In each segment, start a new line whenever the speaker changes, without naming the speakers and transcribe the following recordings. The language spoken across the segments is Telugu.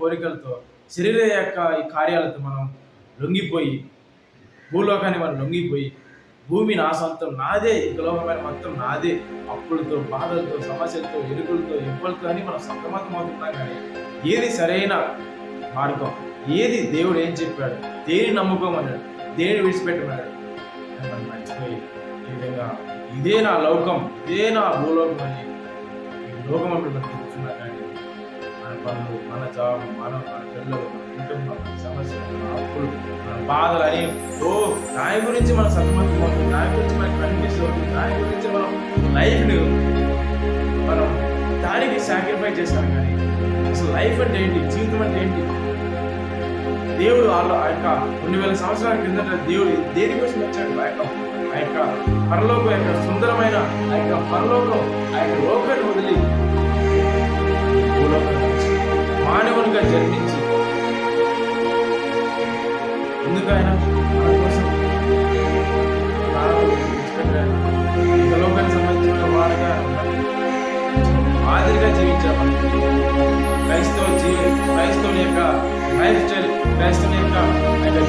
కోరికలతో శరీర యొక్క ఈ కార్యాలతో మనం లొంగిపోయి భూలోకాన్ని మనం లొంగిపోయి భూమి నా సొంతం నాదే, ఇక లోకమైన మొత్తం నాదే, అప్పులతో బాధలతో సమస్యలతో ఎరుకులతో ఇబ్బందులతో అని మనం సతమతం అవుతున్నాం. కానీ ఏది సరైన మార్గం, ఏది దేవుడు ఏం చెప్పాడు, దేని నమ్ముకోమన్నాడు, దేని విడిచిపెట్టమన్నాడు మనం మర్చిపోయి ఈ విధంగా ఇదే నా లోకం, ఇదే నా భూలోకం అని ఈ లోకం అంటే మనం కూర్చున్నా. కానీ మన పనులు, మన జాబ్, మన పిల్లలు, మన కుటుంబం, మన సమస్యలు, మన అప్పులు, మన బాధలు అని దాని గురించి మనం సతమతం అవుతుంది, దాని గురించి మనకి కన్ఫ్యూజ్ అవుతుంది, దాని గురించి మనం లైఫ్ని మనం దానికి సాక్రిఫైస్ చేస్తాం. కానీ అసలు లైఫ్ అంటే ఏంటి, జీవితం అంటే ఏంటి? దేవుడు ఆ యొక్క 2000 సంవత్సరాల కిందట దేవుడు దేనికోసం వచ్చాడు? ఆ యొక్క పరలోకం, యొక్క సుందరమైన ఆ యొక్క పరలోకం, ఆ యొక్క లోకాన్ని వదిలి మానవునిగా జన్మించి ఎందుకు ఆయన మన కోసం ఈ లోకానికి సంబంధించిన వాడుగా మాదిరిగా జీవించాము. క్రైస్తవుని యొక్క లైఫ్ స్టైల్, క్రైస్తవుని యొక్క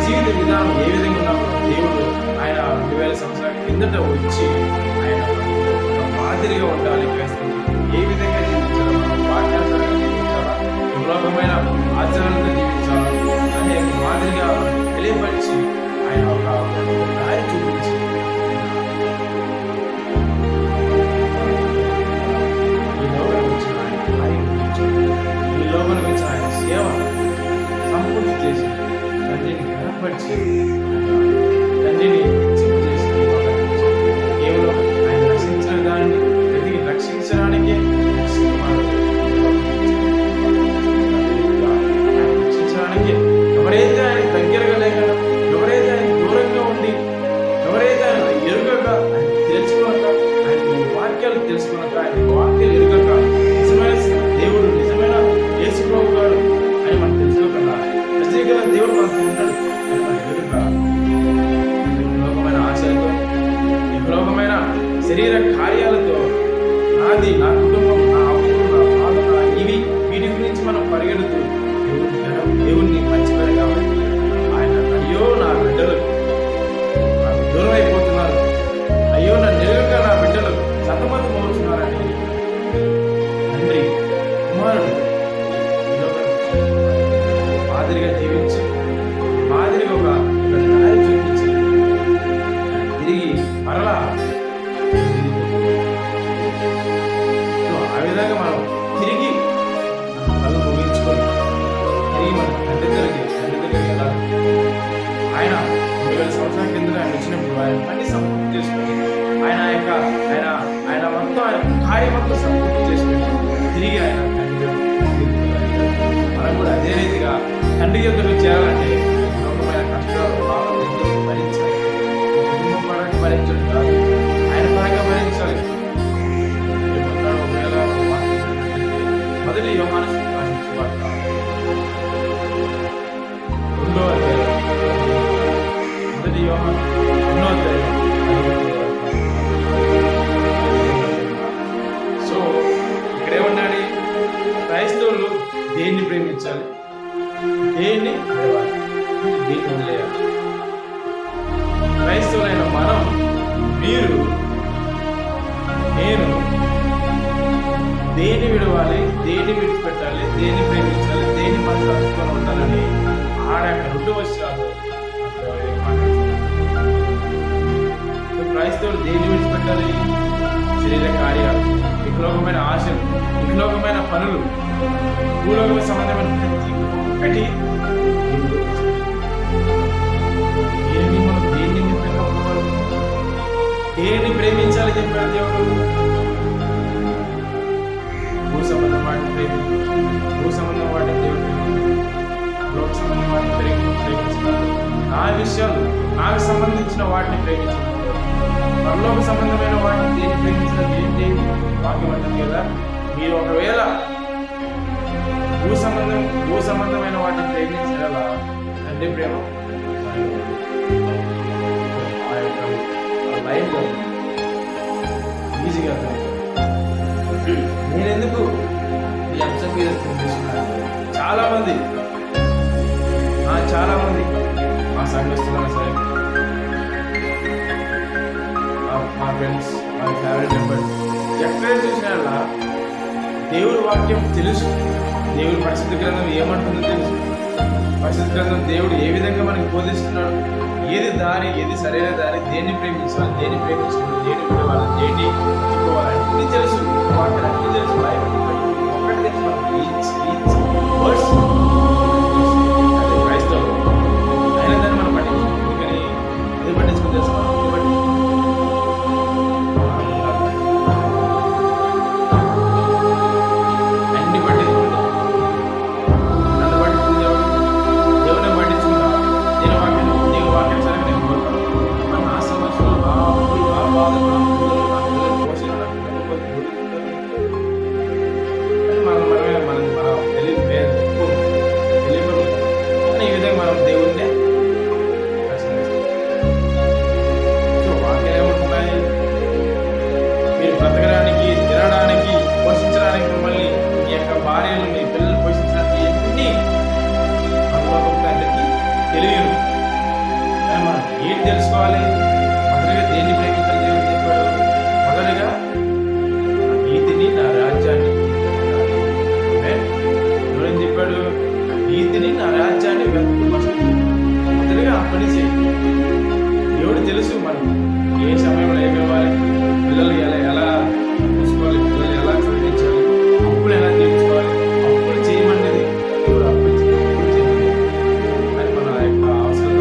జీవిత విధానం ఏ విధంగా ఉన్నామో దేవుడు ఆయన 2000 సంవత్సరాల కిందట వచ్చి ఆయన మాదిరిగా ఉండాలి, క్రైస్తవులు ఏ విధంగా జీవించాలి, వాక్యానుసారంగా జీవించాలా, దుర్లభమైన ఆచరణతో జీవించాలా అనే మాదిరిగా తెలియపరిచి ఆయన ఒక దారి చూపించి ఈ లోపల వచ్చిన ఆయన సేవ సంపూర్తి చేసి తండ్రిని కనపరిచి తండ్రిని చేసి కేవలం ఆయన రక్షించిన దాన్ని ప్రతిని రక్షించడానికే రక్షించడానికి ఎవరైతే ఆయన దగ్గరగా లేక, ఎవరైతే ఆయన దూరంగా ఉండి, ఎవరైతే ఆయన ఎరుగక, ఆయన తెలుసుకోక, ఆయన వాక్యాలు తెలుసుకున్నాక, ఆయన వాక్యాలు ఎరుగక నిజమైన దేవుడు, నిజమైన యేసు ప్రభు గారు అని మనం తెలుసుకోకుండా ప్రత్యేక దేవుడు మనకు ఉన్నాడు అని మనం ఎరుగక లోకమైన ఆశలతో, లోకమైన శరీర కార్యాలతో నాది, నా కుటుంబం, నా అప్పులు, నా బాధ, నా ఇవి వీటి గురించి మనం పరిగెడుతూ దేవుణ్ణి మర్చిపోయారు. కాబట్టి ఆయన అయ్యో నా బిడ్డలు నాకు దూరం అయిపోతున్నారు, అయ్యో నా నిలుగక నా బిడ్డలు సతమతం అవుతున్నారని తండ్రి కుమారుడు మాదిరిగా జీవించి మాదిరిగా ఒక దారి చూపించి తిరిగి మరలా ఆ విధంగా మనం తిరిగి కళ్ళు ముగించుకొని తిరిగి మన తండ్రి దగ్గరికి వెళ్ళాలి. ఆయన 2000 సంవత్సరాల కింద ఆయన వచ్చినప్పుడు ఆయన అన్ని సంపూర్తి చేసుకొని ఆయన మొత్తం ఆయన కార్యమంతా సంపూర్తి చేసుకొని తిరిగి ఆయన తండ్రి మనం కూడా అదే రీతిగా తండ్రి యొద్దకు చేరాలంటే లోకమైన కష్టాలు, బాధలు ఎందుకు భరించాలి, కుటుంబం పరంగా భరించడం కాదు, ఆయన పరంగా భరించాలి. ఒకవేళ మొదటి యోహాను సువార్త 2వ అధ్యాయం, మొదటి యోహాను 2వ అధ్యాయం. సో ఇక్కడేమన్నాడు? క్రైస్తవులు దేన్ని ప్రేమించాలి, దేన్ని విడవాలి, దేన్ని వదిలేయాలి. క్రైస్తవులైన మనం, మీరు, నేను దేన్ని విడవాలి, దేన్ని విడిచిపెట్టాలి, దేన్ని ప్రేమించాలి, దేన్ని మనసు అతుకొని ఉండాలని ఆడాక 2 వర్షాలు క్రైస్తవులు దేన్ని విడిచిపెట్టాలి? శరీర కార్యాలు, ఇకలోకమైన ఆశలు, ఇకలోకమైన పనులు, భూలోక సంబంధమైన ప్రతి ఒక్కటి దేన్ని ప్రేమించాలి చెప్పారు దేవుడు? భూ సంబంధం వాటిని ప్రేమించాలి, భూ సంబంధం వాటిని దేవుడు లోక సంబంధం వాటిని ప్రేమించాలి, నా విషయాలు నాకు సంబంధించిన వాటిని ప్రేమించాలి, పరలోక సంబంధమైన వాటిని దేన్ని ప్రేమించడం ఏంటి? వాక్యం అంటుంది కదా, మీరు ఒకవేళ భూ సంబంధమైన వాటిని ప్రేమించగల తండ్రి ప్రేమ ఆ యొక్క లైఫ్లో ఈజీగా నేనెందుకు ఈ అంశం మీద తీసుకున్నాను? చాలా మంది మా సంఘస్థులైనా సరే, మా ఫ్రెండ్స్, మా ఫ్యామిలీ మెంబర్స్ ఎక్కడ చూసినా దేవుడి వాక్యం తెలుసు, దేవుడి పరిశుద్ధ గ్రంథం ఏమంటుందో తెలుసు, పరిశుద్ధ గ్రంథం దేవుడు ఏ విధంగా మనకి బోధిస్తున్నాడు, ఏది దారి, ఏది సరైన దారి, దేన్ని ప్రేమించాలి, దేన్ని ప్రేమించాలి, దేన్ని విడవాలి, దేన్ని చెప్పుకోవాలి, అన్ని తెలుసు. వాక్యాలు అన్ని తెలుసు. ఒకటి తెలుసు మనకి, వర్డ్స్ అదే క్రైస్తవులు అయినా దాన్ని మనం పట్టించుకోం. ఎందుకని ఇది పట్టించుకుని తెలుసు మనం అన్ని పట్టించుకుంటాం. నన్ను పట్టించుకుంటే దేవుని పట్టించుకుంటాం. నేను వాక్యం సరే నేను పోతాను. నా సమస్యలు, నా అప్పులు, నా బాధలు, నా పిల్లలు, నా పిల్లల పోషణ, నా పిల్లల మనం తెలియదు ఈ విధంగా మనం దేవుణ్ణి ప్రశ్నిస్తాం. సో వాక్యం ఏమంటున్నాయి? మీరు బ్రతకడానికి, తినడానికి, పోషించడానికి, మిమ్మల్ని మీ యొక్క భార్యలు, మీ పిల్లలు పోషించడానికి ఎన్ని పరలోకపు తండ్రికి తెలియదు. కానీ మనం ఏంటి తెలుసుకోవాలి? మొదటిగా దేన్ని ప్రేమించాలి? దేవుడు చెప్పాడు, మొదటిగా నీతిని, నా రాజ్యాన్ని. ఎవరేం చెప్పాడు? నీతిని, నా రాజ్యాన్ని వెతుకు. మొదటిగా ఆ పని చేయి. దేవుడు తెలుసు మనకు ఏ సమయంలో ఏమి ఇవ్వాలి, పిల్లలు ఎలా చూసుకోవాలి, పిల్లలు ఎలా చదివించాలి, అప్పులు ఎలా తీర్చుకోవాలి. అప్పులు చేయమన్నది దేవుడు, అప్పులు చేయమని. అది మన యొక్క అవసరం,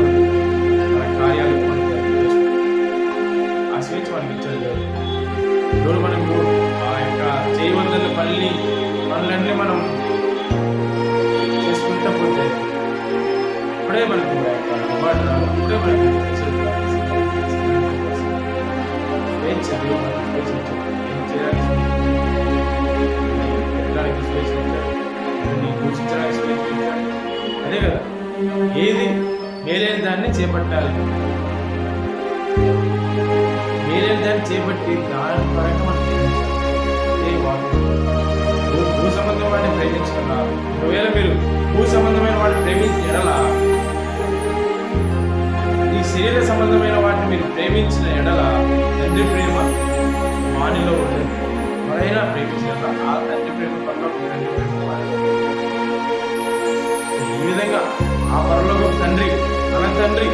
మన కార్యాలు మనకు ఆ స్వేచ్ఛ మనకి ఇచ్చాడు దేవుడు. దేవుడు మనకు ఆ యొక్క చేయవలసిన పనులన్నీ మనం చేసుకుంటా పోతే అప్పుడే మనకు రివార్డ్ రావాలి. అప్పుడే మనకు స్వేచ్ఛ, దేవుడు మనకు స్వేచ్ఛ ఇచ్చాడు. ఏం చేయడానికి పెట్టడానికి స్వేచ్ఛ ఇచ్చాడు, నీ పూజించడానికి స్వేచ్ఛ ఇచ్చాడు. అదే కదా, ఏది మేలైన దాన్ని చేపట్టాలి. మేలైన దాన్ని చేపట్టి దాని పరంగా మనం ప్రేమించాలి. అదే వాక్యం. భూ సంబంధం వాడిని ప్రేమించుకున్నారు. ఒకవేళ మీరు భూ సంబంధమైన వాడిని ప్రేమించిన ఎడల, ఈ శరీర సంబంధమైన వాటిని మీరు ప్రేమించిన ఎడల తండ్రి ప్రేమ వానిలో ఉండదు. ఎవరైనా ప్రేమించిన ఆ తండ్రి ప్రేమ పరలోక తండ్రి ప్రేమ వానిలో. ఈ విధంగా ఆ పరలోక తండ్రి, మన తండ్రి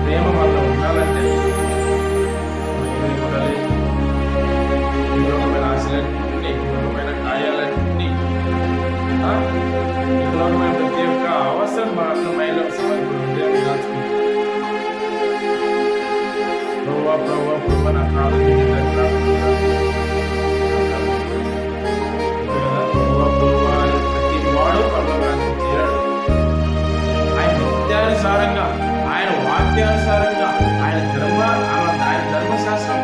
ప్రేమ మనలో ఉండాలంటే ఉండాలి. ఈ లోకమైన ఆశలన్నీ, ఈ లోకమైన కార్యాలన్నీ, ఈ లోకమైన ప్రతి ఒక్క అవసరం మన మైలో ప్రభు నా కాదు ప్రతి వాడు పరలోకానికి చేరాడు. ఆయన నిత్యానుసారంగా, ఆయన వాక్యానుసారంగా, ఆయన ధర్మశాస్త్రం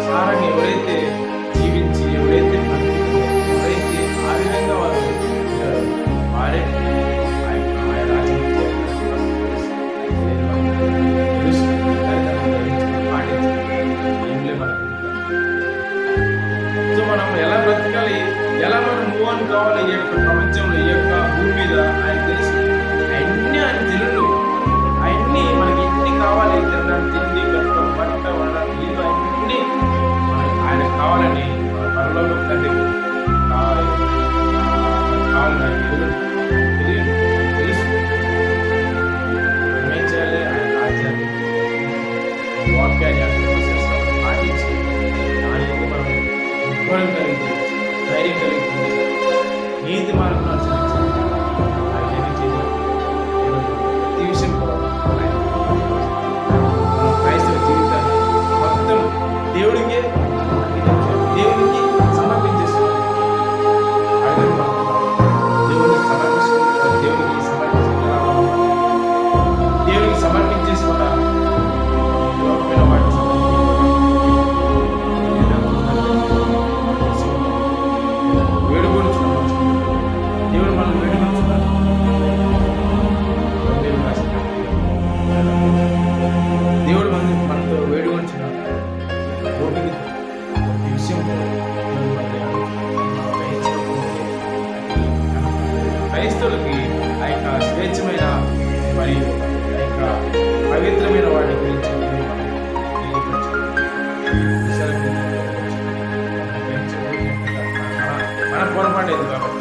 సారంగా ఎవరైతే జీవించి, ఎవరైతే బతుకుతారో, ఎవరైతే ఆ విధంగా వారు ఉంటారో వారే ఆయన రాజ్యం సో మనం ఎలా బ్రతకాలి, ఎలా మనం మూవ్ ఆన్ కావాలి ఈ యొక్క ప్రపంచంలో, ఈ యొక్క భూమి మీద ఆయన తెలుసు. అన్నీ ఆయన తెలుసు. అవన్నీ మనకి ఎన్ని కావాలి, తినడానికి తిండి, కట్టడం, బట్ట, వండడం, నీళ్ళు, అన్నీ మనకి ఆయన కావాలని మన పరలోకపు తండ్రి కావాలని తెలియదు, తెలుసు. మనం ఏం చేయాలి? ఆయన రాజ్యాన్ని, వాక్యాన్ని పాటించి దానికి మనం ఉద్భవం కలిగి, ధైర్యం కలిగి, నీతి మార్గం అనుసరించాలి. ఆయన చేయాలి ప్రతి విషయం మన క్రైస్తవ జీవితాన్ని మొత్తం దేవుడికి సమర్పించేసుకోవాలి. దేవుడికి సమర్పించుకుంటారు. దేవుడికి సమర్పించేసుకుంటా లోకమైన వాటిని వేడుకొని దేవుడు మన క్రైస్తవులకి ఆ యొక్క స్వేచ్ఛమైన మరియు ఆ యొక్క పవిత్రమైన వాటి గురించి మనం తెలియపరచాలి. విషయాల గురించి తెలియపరచాలి. మన పొరపాటు లేదు కాబట్టి